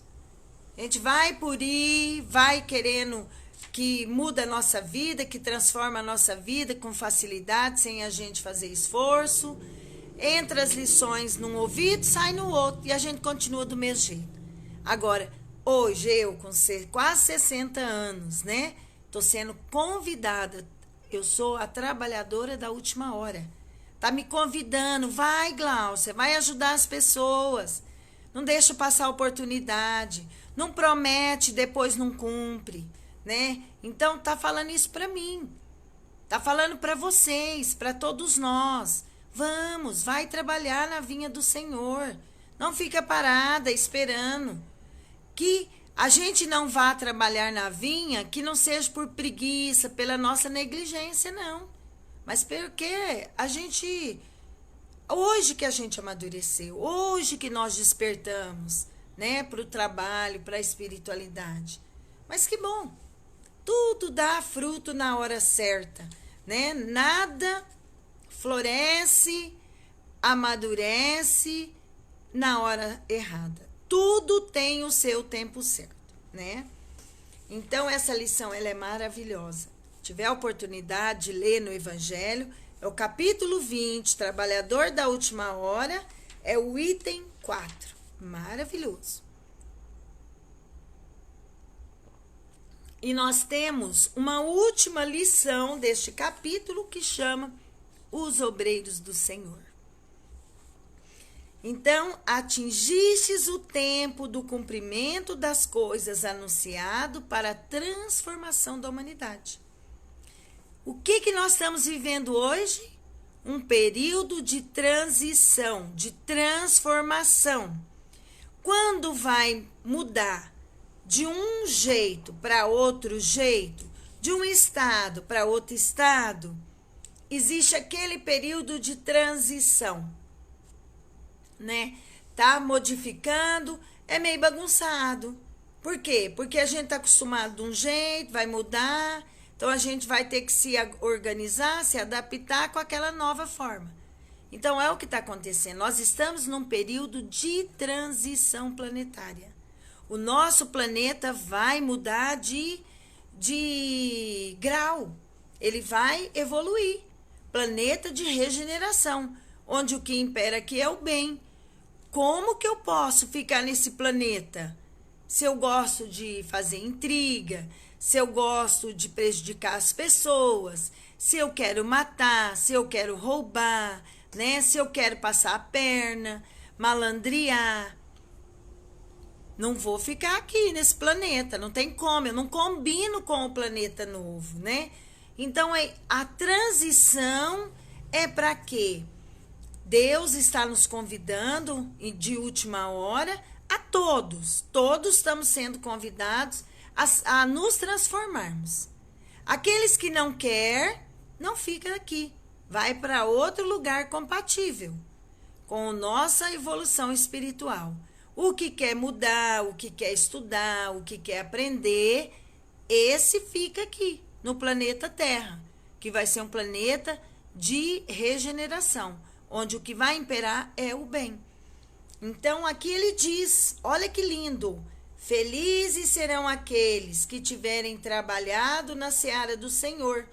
S1: A gente vai por aí, vai querendo que muda a nossa vida, que transforma a nossa vida com facilidade, sem a gente fazer esforço. Entra as lições num ouvido, sai no outro, e a gente continua do mesmo jeito. Agora, hoje eu, com quase 60 anos, né? Tô sendo convidada. Eu sou a trabalhadora da última hora. Tá me convidando. Vai, Gláucia, vai ajudar as pessoas. Não deixa passar a oportunidade. Não promete, depois não cumpre, né? Então, tá falando isso para mim. Tá falando para vocês, para todos nós. Vamos, vai trabalhar na vinha do Senhor. Não fica parada esperando que a gente não vá trabalhar na vinha, que não seja por preguiça, pela nossa negligência, não. Mas porque a gente, hoje que a gente amadureceu, hoje que nós despertamos, né, para o trabalho, para a espiritualidade. Mas que bom, tudo dá fruto na hora certa, né? Nada floresce, amadurece na hora errada. Tudo tem o seu tempo certo, né? Então, essa lição ela é maravilhosa. Se tiver a oportunidade de ler no Evangelho, é o capítulo 20, Trabalhador da Última Hora, é o item 4. Maravilhoso. E nós temos uma última lição deste capítulo que chama Os Obreiros do Senhor. Então, atingistes o tempo do cumprimento das coisas anunciado para a transformação da humanidade. O que nós estamos vivendo hoje? Um período de transição, de transformação. Quando vai mudar de um jeito para outro jeito, de um estado para outro estado, existe aquele período de transição, né? Tá modificando, é meio bagunçado. Por quê? Porque a gente tá acostumado de um jeito, vai mudar, então a gente vai ter que se organizar, se adaptar com aquela nova forma. Então é o que está acontecendo. Nós estamos num período de transição planetária. O nosso planeta vai mudar de grau. Ele vai evoluir. Planeta de regeneração, onde o que impera aqui é o bem. Como que eu posso ficar nesse planeta? Se eu gosto de fazer intriga, se eu gosto de prejudicar as pessoas, se eu quero matar, se eu quero roubar, né? Se eu quero passar a perna, malandrear. Não vou ficar aqui nesse planeta, não tem como, eu não combino com o planeta novo, né? Então, a transição é para quê? Deus está nos convidando de última hora a todos estamos sendo convidados a nos transformarmos. Aqueles que não quer, não fica aqui, vai para outro lugar compatível com a nossa evolução espiritual. O que quer mudar, o que quer estudar, o que quer aprender, esse fica aqui, no planeta Terra, que vai ser um planeta de regeneração, onde o que vai imperar é o bem. Então, aqui ele diz, olha que lindo, felizes serão aqueles que tiverem trabalhado na seara do Senhor,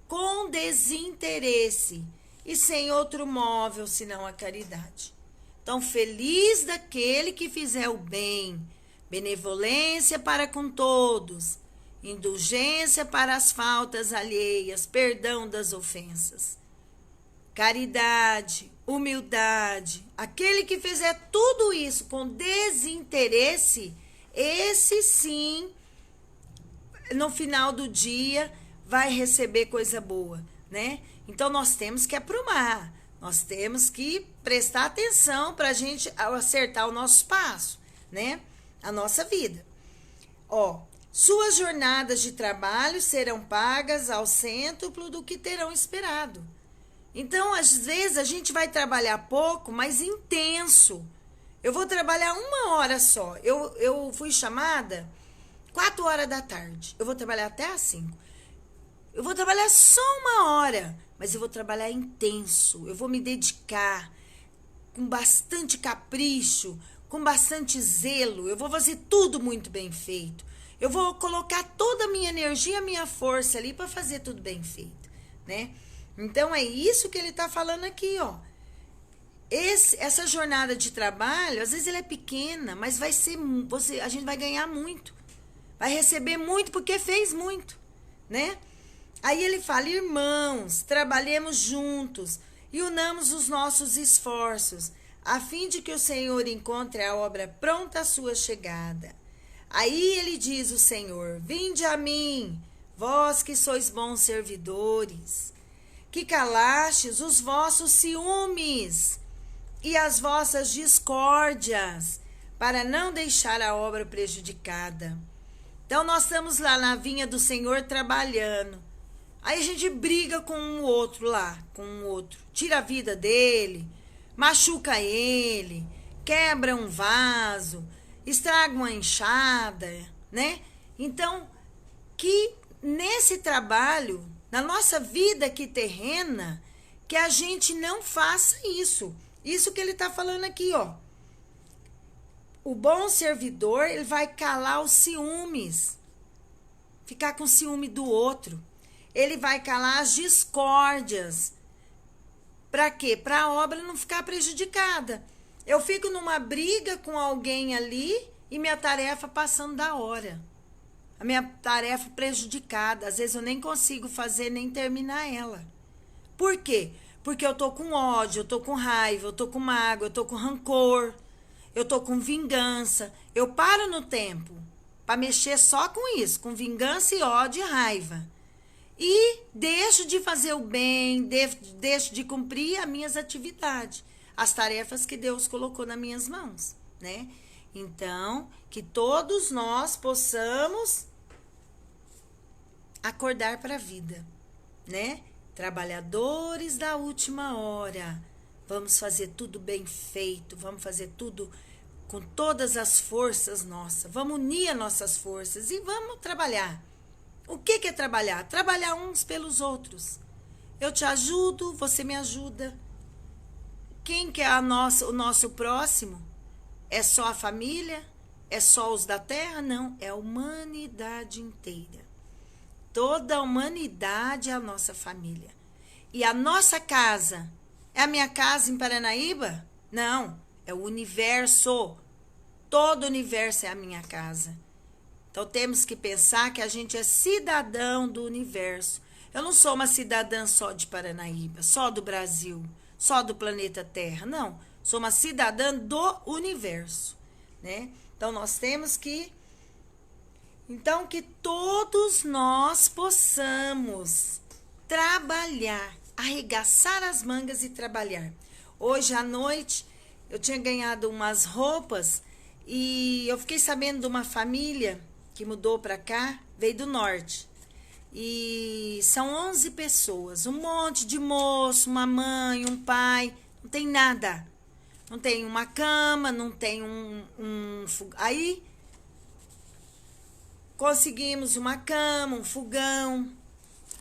S1: com desinteresse e sem outro móvel senão a caridade. Então, feliz daquele que fizer o bem, benevolência para com todos, indulgência para as faltas alheias, perdão das ofensas, caridade, humildade. Aquele que fizer tudo isso com desinteresse, esse sim, no final do dia, vai receber coisa boa, né? Então, nós temos que aprumar. Nós temos que prestar atenção para a gente acertar o nosso passo, né? A nossa vida. Ó, suas jornadas de trabalho serão pagas ao cêntuplo do que terão esperado. Então, às vezes, a gente vai trabalhar pouco, mas intenso. Eu vou trabalhar 1 hora só. Eu fui chamada 4 horas da tarde. Eu vou trabalhar até às 5. Eu vou trabalhar só 1 hora, mas eu vou trabalhar intenso. Eu vou me dedicar com bastante capricho, com bastante zelo. Eu vou fazer tudo muito bem feito. Eu vou colocar toda a minha energia, a minha força ali para fazer tudo bem feito, né? Então, é isso que ele está falando aqui, ó. Essa jornada de trabalho, às vezes ela é pequena, mas vai ser, a gente vai ganhar muito. Vai receber muito porque fez muito, né? Aí ele fala, irmãos, trabalhemos juntos e unamos os nossos esforços, a fim de que o Senhor encontre a obra pronta à sua chegada. Aí ele diz o Senhor, vinde a mim, vós que sois bons servidores, que calastes os vossos ciúmes e as vossas discórdias, para não deixar a obra prejudicada. Então, nós estamos lá na vinha do Senhor trabalhando. Aí a gente briga com um outro lá, com um outro. Tira a vida dele, machuca ele, quebra um vaso, estraga uma enxada, né? Então, que nesse trabalho, na nossa vida aqui terrena, que a gente não faça isso. Isso que ele está falando aqui, ó. O bom servidor, ele vai calar os ciúmes, ficar com ciúme do outro. Ele vai calar as discórdias. Para quê? Para a obra não ficar prejudicada. Eu fico numa briga com alguém ali e minha tarefa passando da hora. A minha tarefa prejudicada. Às vezes eu nem consigo fazer nem terminar ela. Por quê? Porque eu tô com ódio, eu tô com raiva, eu tô com mágoa, eu tô com rancor, eu tô com vingança. Eu paro no tempo para mexer só com isso, com vingança e ódio e raiva. E deixo de fazer o bem, deixo de cumprir as minhas atividades, as tarefas que Deus colocou nas minhas mãos, né? Então, que todos nós possamos acordar para a vida, né? Trabalhadores da última hora, vamos fazer tudo bem feito, vamos fazer tudo com todas as forças nossas, vamos unir as nossas forças e vamos trabalhar. O que é trabalhar? Trabalhar uns pelos outros. Eu te ajudo, você me ajuda. Quem que é o nosso próximo? É só a família? É só os da terra? Não, é a humanidade inteira. Toda a humanidade é a nossa família. E a nossa casa, é a minha casa em Paranaíba? Não, é o universo. Todo o universo é a minha casa. Então temos que pensar que a gente é cidadão do universo. Eu não sou uma cidadã só de Paranaíba, só do Brasil, só do planeta Terra. Não, sou uma cidadã do universo, né? Então nós temos que que todos nós possamos trabalhar, arregaçar as mangas e trabalhar. Hoje à noite eu tinha ganhado umas roupas e eu fiquei sabendo de uma família que mudou para cá, veio do norte. E são 11 pessoas, um monte de moço, uma mãe, um pai, não tem nada. Não tem uma cama, não tem Aí conseguimos uma cama, um fogão.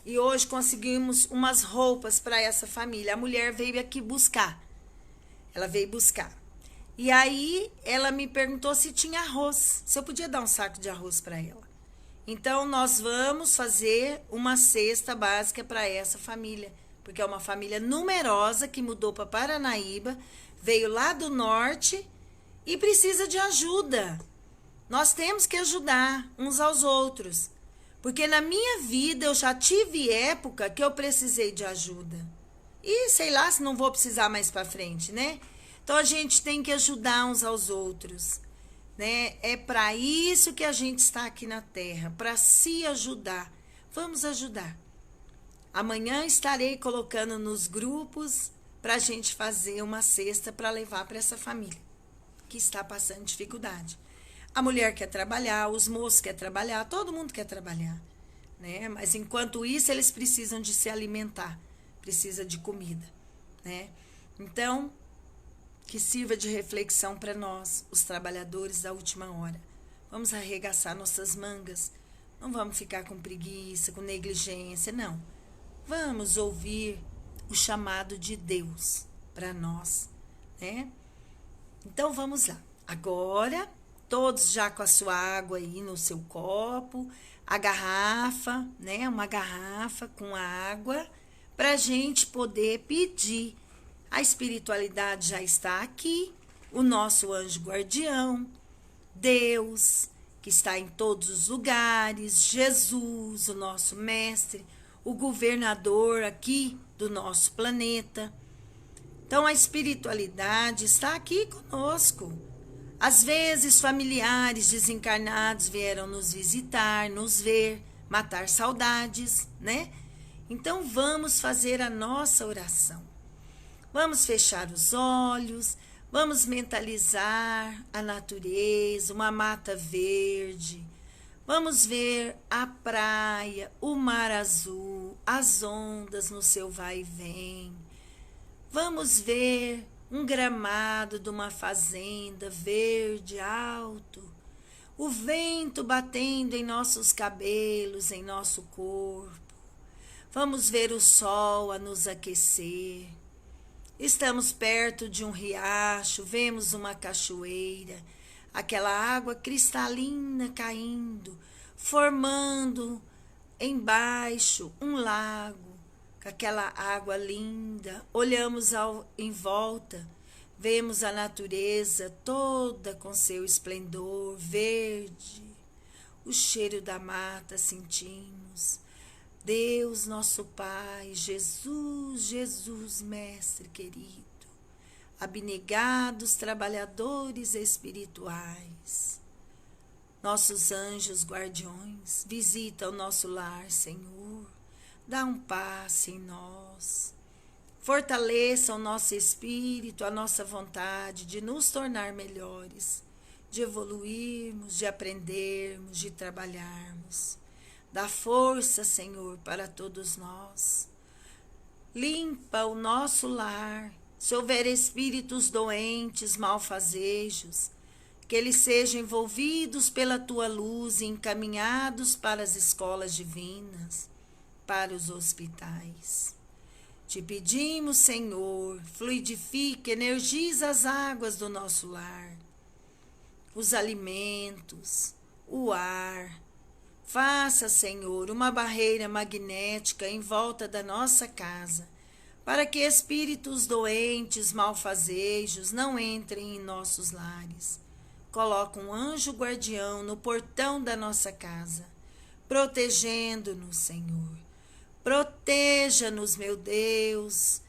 S1: E hoje conseguimos umas roupas para essa família. A mulher veio aqui buscar. Ela veio buscar. E aí ela me perguntou se tinha arroz, se eu podia dar um saco de arroz para ela. Então nós vamos fazer uma cesta básica para essa família, porque é uma família numerosa que mudou para Paranaíba, veio lá do norte e precisa de ajuda. Nós temos que ajudar uns aos outros, porque na minha vida eu já tive época que eu precisei de ajuda. E sei lá se não vou precisar mais para frente, né? Então a gente tem que ajudar uns aos outros, né? É para isso que a gente está aqui na Terra, para se ajudar. Vamos ajudar. Amanhã estarei colocando nos grupos para a gente fazer uma cesta para levar para essa família que está passando dificuldade. A mulher quer trabalhar, os moços querem trabalhar, todo mundo quer trabalhar, né? Mas enquanto isso eles precisam de se alimentar, precisa de comida, né? Então, que sirva de reflexão para nós, os trabalhadores da última hora. Vamos arregaçar nossas mangas, não vamos ficar com preguiça, com negligência, não. Vamos ouvir o chamado de Deus para nós, né? Então vamos lá. Agora, todos já com a sua água aí no seu copo, a garrafa, né? Uma garrafa com água para a gente poder pedir. A espiritualidade já está aqui, o nosso anjo guardião, Deus, que está em todos os lugares, Jesus, o nosso mestre, o governador aqui do nosso planeta. Então a espiritualidade está aqui conosco. Às vezes familiares desencarnados vieram nos visitar, nos ver, matar saudades, né? Então vamos fazer a nossa oração. Vamos fechar os olhos, vamos mentalizar a natureza, uma mata verde. Vamos ver a praia, o mar azul, as ondas no seu vai e vem. Vamos ver um gramado de uma fazenda verde, alto. O vento batendo em nossos cabelos, em nosso corpo. Vamos ver o sol a nos aquecer. Estamos perto de um riacho, vemos uma cachoeira, aquela água cristalina caindo, formando embaixo um lago, com aquela água linda. Olhamos em volta, vemos a natureza toda com seu esplendor verde, o cheiro da mata sentimos. Deus, nosso Pai, Jesus, Jesus, Mestre querido, abnegados trabalhadores espirituais, nossos anjos guardiões, visita o nosso lar, Senhor, dá um passe em nós, fortaleça o nosso espírito, a nossa vontade de nos tornar melhores, de evoluirmos, de aprendermos, de trabalharmos. Dá força, Senhor, para todos nós. Limpa o nosso lar. Se houver espíritos doentes, malfazejos, que eles sejam envolvidos pela tua luz e encaminhados para as escolas divinas, para os hospitais. Te pedimos, Senhor, fluidifique, energiza as águas do nosso lar, os alimentos, o ar. Faça, Senhor, uma barreira magnética em volta da nossa casa, para que espíritos doentes, malfazejos, não entrem em nossos lares. coloca um anjo guardião no portão da nossa casa, protegendo-nos, Senhor. Proteja-nos, meu Deus,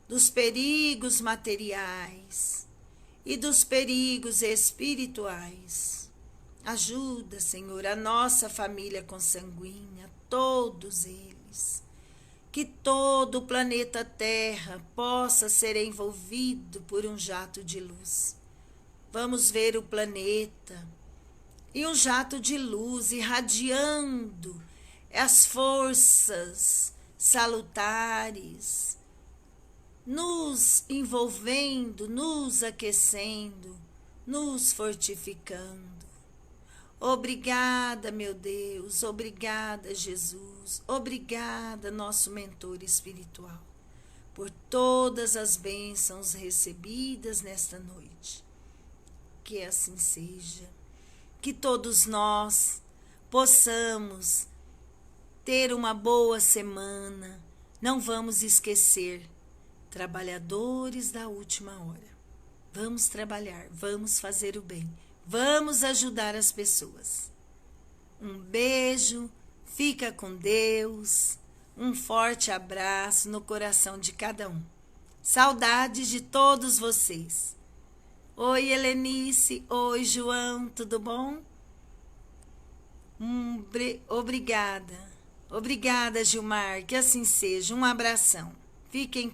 S1: dos perigos materiais e dos perigos espirituais. Ajuda, Senhor, a nossa família consanguínea, todos eles. Que todo o planeta Terra possa ser envolvido por um jato de luz. Vamos ver o planeta e um jato de luz irradiando as forças salutares, nos envolvendo, nos aquecendo, nos fortificando. Obrigada, meu Deus, obrigada, Jesus, obrigada, nosso mentor espiritual, por todas as bênçãos recebidas nesta noite. Que assim seja, que todos nós possamos ter uma boa semana. Não vamos esquecer, trabalhadores da última hora. Vamos trabalhar, vamos fazer o bem, vamos ajudar as pessoas. Um beijo, fica com Deus, um forte abraço no coração de cada um. Saudades de todos vocês. Oi, Helenice, oi, João, tudo bom? Obrigada, Gilmar, que assim seja, um abração. Fiquem